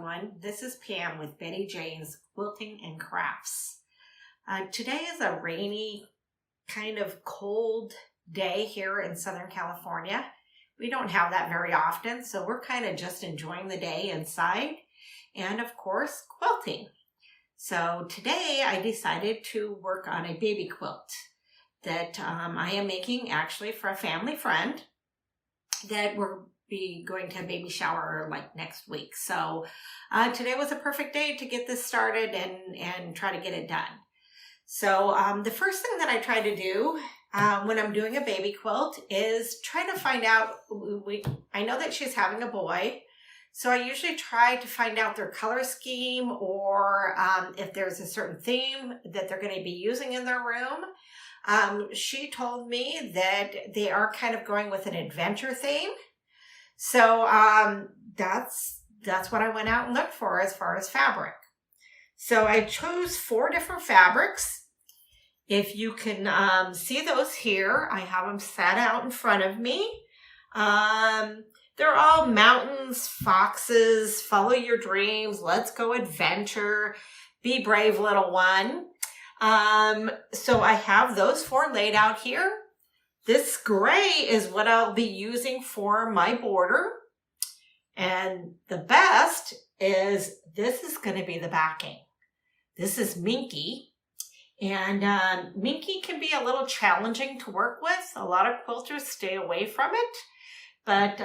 everyone. This is Pam with Betty Jane's Quilting and Crafts. Today is a rainy, kind of cold day here in Southern California. We don't have that very often, so we're kind of just enjoying the day inside and, of course, quilting. So today I decided to work on a baby quilt that I am making actually for a family friend that we're going to a baby shower like next week. So today was a perfect day to get this started and try to get it done. So the first thing that I try to do when I'm doing a baby quilt is try to find out, I know that she's having a boy, so I usually try to find out their color scheme or if there's a certain theme that they're going to be using in their room. She told me that they are kind of going with an adventure theme. So that's what I went out and looked for as far as fabric. So I chose 4 different fabrics. If you can see those here, I have them set out in front of me. They're all mountains, foxes, follow your dreams, let's go adventure, be brave little one. So I have those 4 laid out here. This gray is what I'll be using for my border. And the best is this is going to be the backing. This is Minky. And Minky can be a little challenging to work with. A lot of quilters stay away from it. But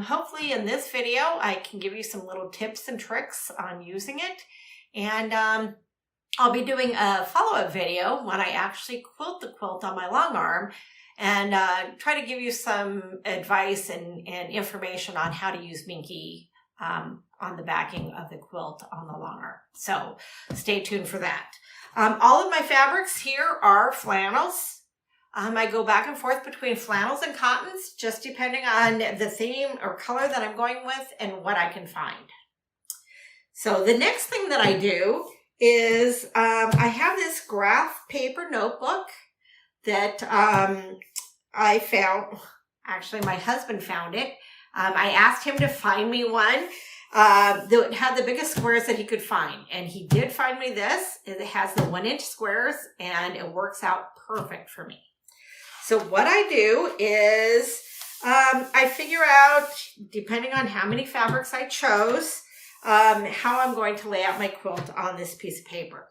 hopefully in this video, I can give you some little tips and tricks on using it. And I'll be doing a follow-up video when I actually quilt the quilt on my long arm and try to give you some advice and information on how to use Minky on the backing of the quilt on the long arm. So stay tuned for that. All of my fabrics here are flannels. I go back and forth between flannels and cottons, just depending on the theme or color that I'm going with and what I can find. So the next thing that I do is I have this graph paper notebook that I found. Actually, my husband found it. I asked him to find me one that had the biggest squares that he could find. And he did find me this. It has the 1-inch squares and it works out perfect for me. So what I do is I figure out, depending on how many fabrics I chose, how I'm going to lay out my quilt on this piece of paper.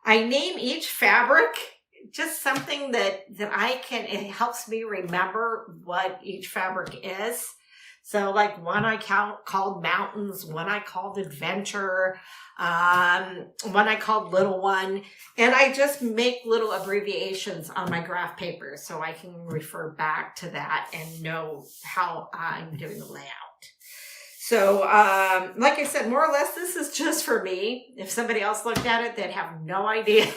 I name each fabric just something that it helps me remember what each fabric is. So like one I called mountains, one I called adventure, one I called little one. And I just make little abbreviations on my graph paper so I can refer back to that and know how I'm doing the layout. So like I said, more or less, this is just for me. If somebody else looked at it, they'd have no idea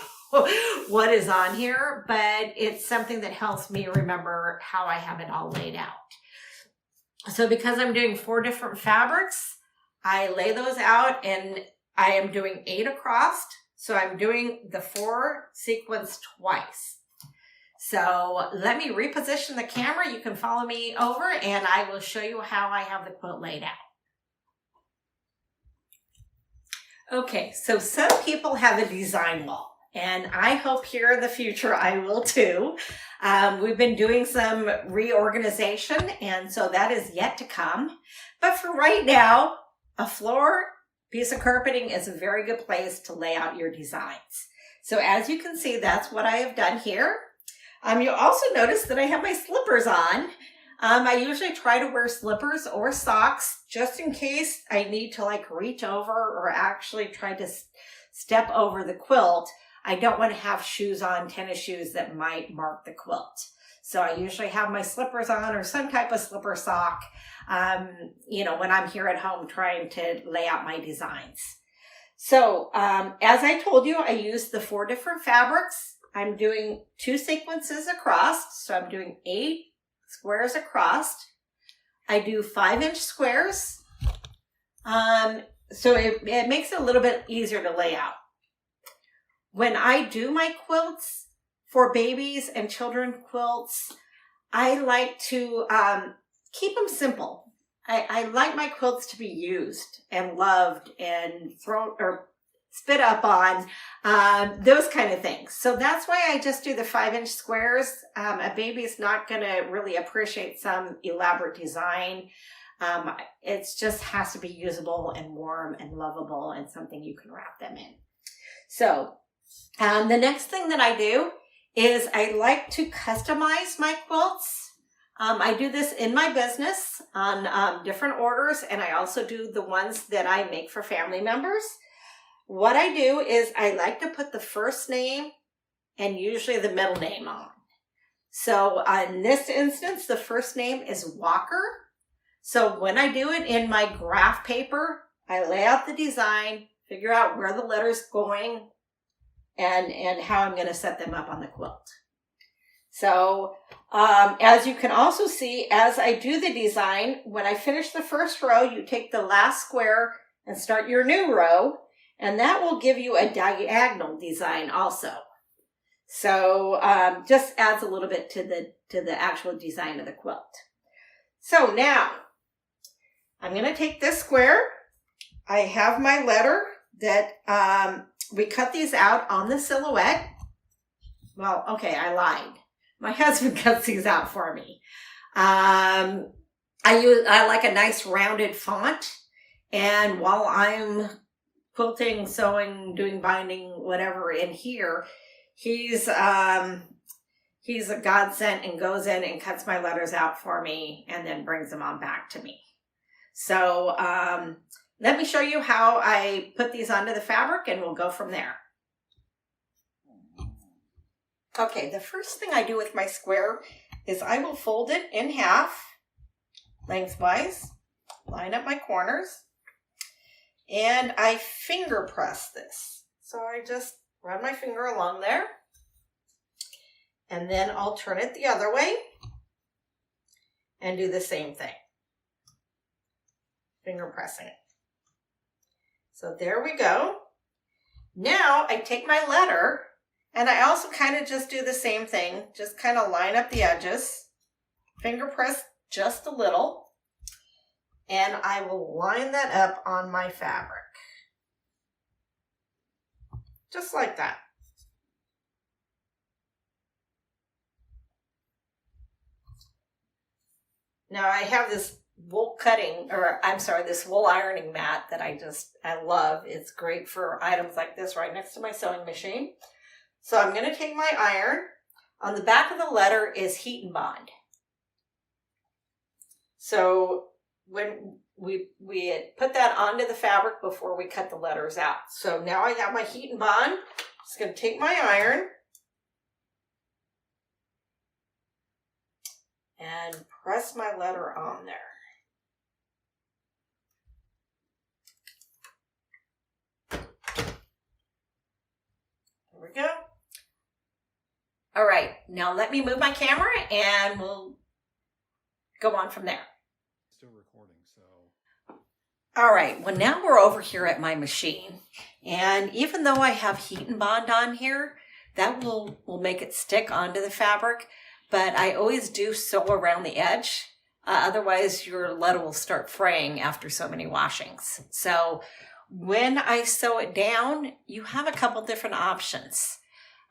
what is on here, but it's something that helps me remember how I have it all laid out. So because I'm doing 4 different fabrics, I lay those out and I am doing 8 across. So I'm doing the 4 sequence twice. So let me reposition the camera. You can follow me over and I will show you how I have the quilt laid out. Okay, so some people have a design wall. And I hope here in the future I will too. We've been doing some reorganization, and so that is yet to come. But for right now, a floor piece of carpeting is a very good place to lay out your designs. So as you can see, that's what I have done here. You'll also notice that I have my slippers on. I usually try to wear slippers or socks just in case I need to like reach over or actually try to step over the quilt. I don't want to have shoes on, tennis shoes that might mark the quilt. So I usually have my slippers on or some type of slipper sock, when I'm here at home trying to lay out my designs. So as I told you, I used the 4 different fabrics. I'm doing 2 sequences across. So I'm doing 8 squares across. I do 5-inch squares. So it makes it a little bit easier to lay out. When I do my quilts for babies and children quilts, I like to keep them simple. I like my quilts to be used and loved and thrown or spit up on, those kind of things. So that's why I just do the 5-inch squares. A baby's not going to really appreciate some elaborate design. It just has to be usable and warm and lovable and something you can wrap them in. So the next thing that I do is I like to customize my quilts. I do this in my business on different orders, and I also do the ones that I make for family members. What I do is I like to put the first name and usually the middle name on. So in this instance, the first name is Walker. So when I do it in my graph paper, I lay out the design, figure out where the letter's going, and how I'm going to set them up on the quilt. So as you can also see, as I do the design, when I finish the first row, you take the last square and start your new row, and that will give you a diagonal design also. So just adds a little bit to the actual design of the quilt. So now I'm going to take this square. I have my letter that we cut these out on the silhouette. Well, okay, I lied. My husband cuts these out for me. I like a nice rounded font, and while I'm quilting, sewing, doing binding, whatever in here, he's a godsend and goes in and cuts my letters out for me and then brings them on back to me. So let me show you how I put these onto the fabric, and we'll go from there. Okay, the first thing I do with my square is I will fold it in half, lengthwise, line up my corners, and I finger press this. So I just run my finger along there, and then I'll turn it the other way and do the same thing. Finger pressing it. So there we go. Now I take my letter, and I also kind of just do the same thing, just kind of line up the edges, finger press just a little, and I will line that up on my fabric. Just like that. Now I have this this wool ironing mat that I love. It's great for items like this right next to my sewing machine. So I'm going to take my iron. On the back of the letter is heat and bond. So when we put that onto the fabric before we cut the letters out. So now I have my heat and bond. Just going to take my iron and press my letter on there. There we go. All right, now let me move my camera and we'll go on from there. Still recording, so. All right, well now we're over here at my machine, and even though I have heat and bond on here, that will make it stick onto the fabric, but I always do sew around the edge. Otherwise your letter will start fraying after so many washings. So when I sew it down, you have a couple different options.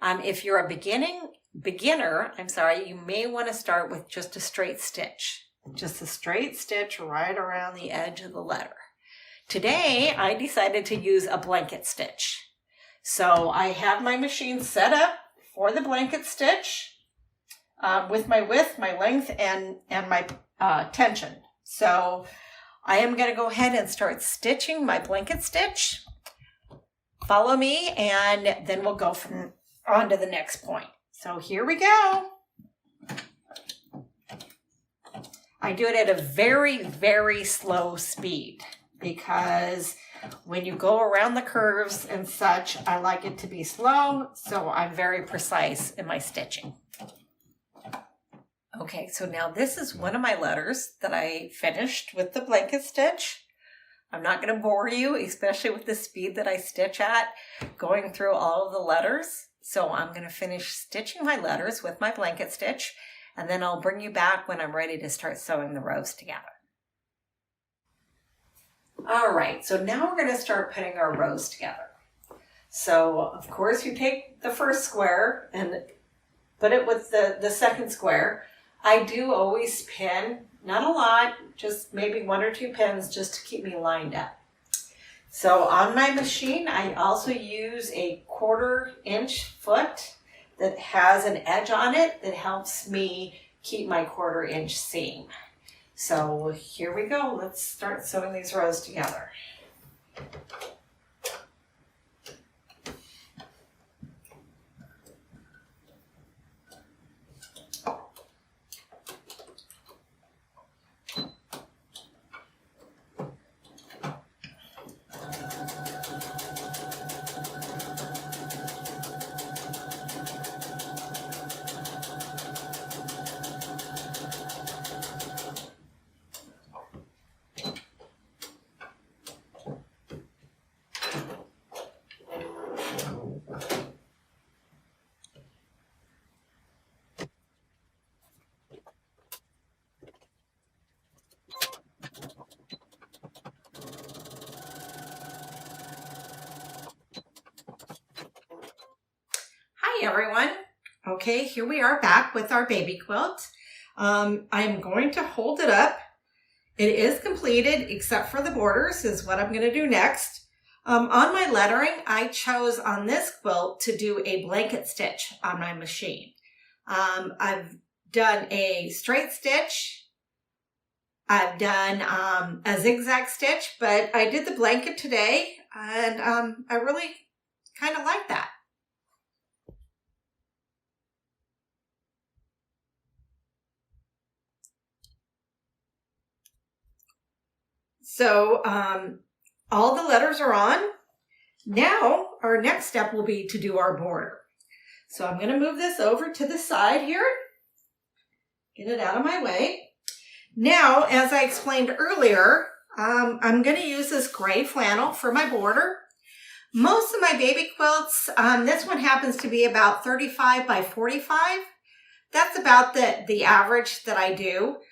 If you're a beginner, you may want to start with just a straight stitch. Just a straight stitch right around the edge of the letter. Today, I decided to use a blanket stitch. So I have my machine set up for the blanket stitch with my width, my length, and my tension. So I am going to go ahead and start stitching my blanket stitch. Follow me, and then we'll go on to the next point. So here we go. I do it at a very, very slow speed because when you go around the curves and such, I like it to be slow, so I'm very precise in my stitching. Okay, so now this is one of my letters that I finished with the blanket stitch. I'm not going to bore you, especially with the speed that I stitch at, going through all of the letters. So I'm going to finish stitching my letters with my blanket stitch, and then I'll bring you back when I'm ready to start sewing the rows together. All right, so now we're going to start putting our rows together. So, of course, you take the first square and put it with the second square. I do always pin, not a lot, just maybe 1 or 2 pins just to keep me lined up. So on my machine, I also use a 1/4 inch foot that has an edge on it that helps me keep my 1/4 inch seam. So here we go. Let's start sewing these rows together. Hi everyone. Okay, here we are back with our baby quilt. I'm going to hold it up. It is completed except for the borders is what I'm going to do next. On my lettering, I chose on this quilt to do a blanket stitch on my machine. I've done a straight stitch. I've done a zigzag stitch, but I did the blanket today and I really kind of like that. So all the letters are on. Now our next step will be to do our border. So I'm going to move this over to the side here. Get it out of my way. Now, as I explained earlier, I'm going to use this gray flannel for my border. Most of my baby quilts, this one happens to be about 35 by 45. That's about the average that I do.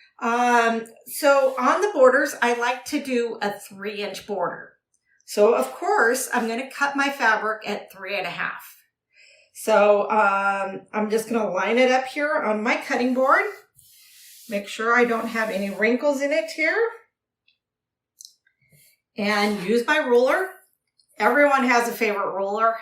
So on the borders, I like to do a 3-inch border. So of course, I'm going to cut my fabric at 3.5. So I'm just going to line it up here on my cutting board. Make sure I don't have any wrinkles in it here. And use my ruler. Everyone has a favorite ruler.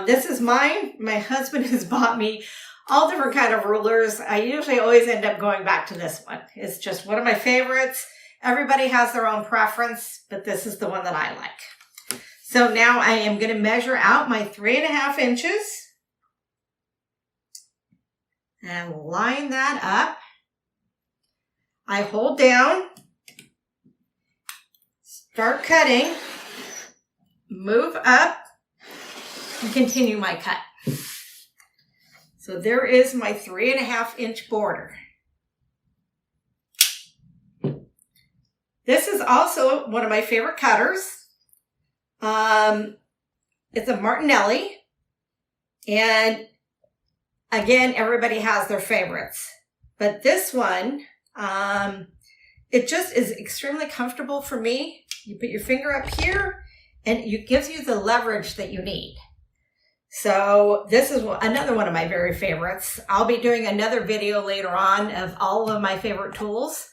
This is mine. My husband has bought me all different kind of rulers. I usually always end up going back to this one. It's just one of my favorites. Everybody has their own preference, but this is the one that I like. So now I am going to measure out my 3.5 inches and line that up. I hold down, start cutting, move up, and continue my cut. So there is my 3.5 inch border. This is also one of my favorite cutters. It's a Martinelli. And again, everybody has their favorites. But this one, it just is extremely comfortable for me. You put your finger up here and it gives you the leverage that you need. So this is another one of my very favorites. I'll be doing another video later on of all of my favorite tools,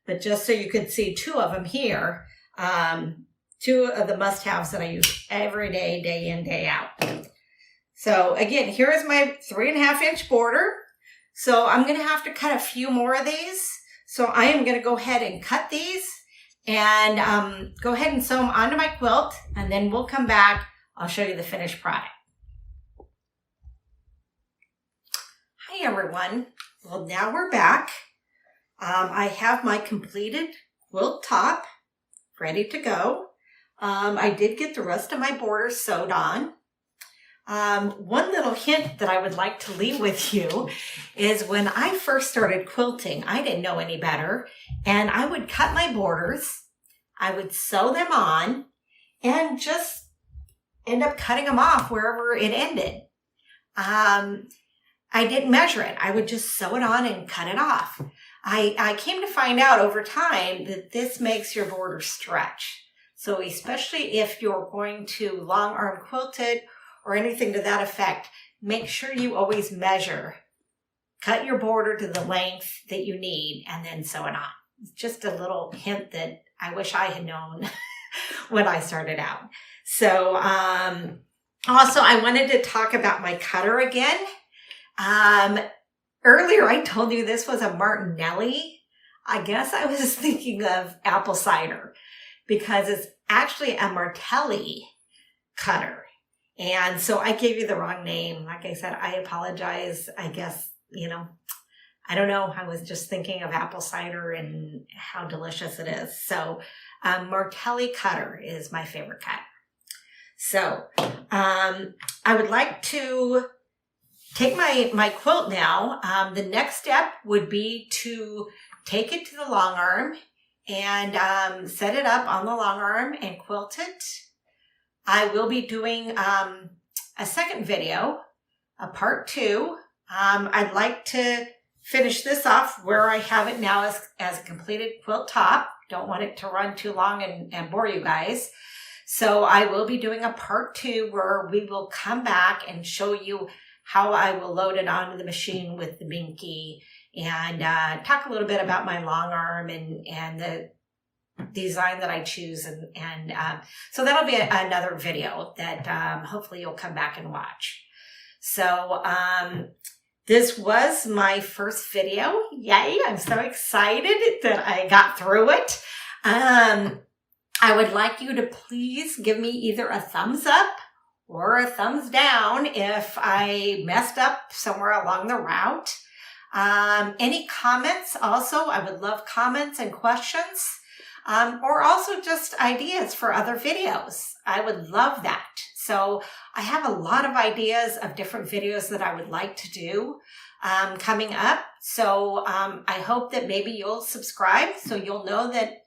but just so you could see 2 of them here, 2 of the must-haves that I use every day, day in, day out. So again, here is my 3.5 inch border. So I'm going to have to cut a few more of these. So I am going to go ahead and cut these and go ahead and sew them onto my quilt, and then we'll come back. I'll show you the finished product. Hi everyone. Well, now we're back. I have my completed quilt top ready to go. I did get the rest of my borders sewed on. One little hint that I would like to leave with you is when I first started quilting, I didn't know any better, and I would cut my borders, I would sew them on, and just end up cutting them off wherever it ended. I didn't measure it. I would just sew it on and cut it off. I came to find out over time that this makes your border stretch. So especially if you're going to long arm quilt it or anything to that effect, make sure you always measure. Cut your border to the length that you need and then sew it on. It's just a little hint that I wish I had known when I started out. So also I wanted to talk about my cutter again. Earlier I told you this was a Martinelli. I guess I was thinking of apple cider because it's actually a Martelli cutter. And so I gave you the wrong name. Like I said, I apologize. I guess, I don't know. I was just thinking of apple cider and how delicious it is. So Martelli cutter is my favorite cut. So I would like to take my quilt now. The next step would be to take it to the long arm and set it up on the long arm and quilt it. I will be doing a second video, a part 2. I'd like to finish this off where I have it now as a completed quilt top. Don't want it to run too long and bore you guys. So I will be doing a part 2 where we will come back and show you how I will load it onto the machine with the binky and talk a little bit about my long arm and the design that I choose. And so that'll be another video that hopefully you'll come back and watch. So this was my first video. Yay, I'm so excited that I got through it. I would like you to please give me either a thumbs up or a thumbs down if I messed up somewhere along the route. Any comments also, I would love comments and questions, or also just ideas for other videos. I would love that. So I have a lot of ideas of different videos that I would like to do coming up. So I hope that maybe you'll subscribe so you'll know that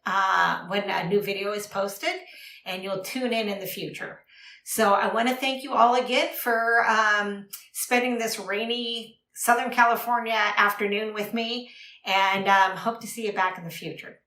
when a new video is posted and you'll tune in the future. So I want to thank you all again for spending this rainy Southern California afternoon with me, and hope to see you back in the future.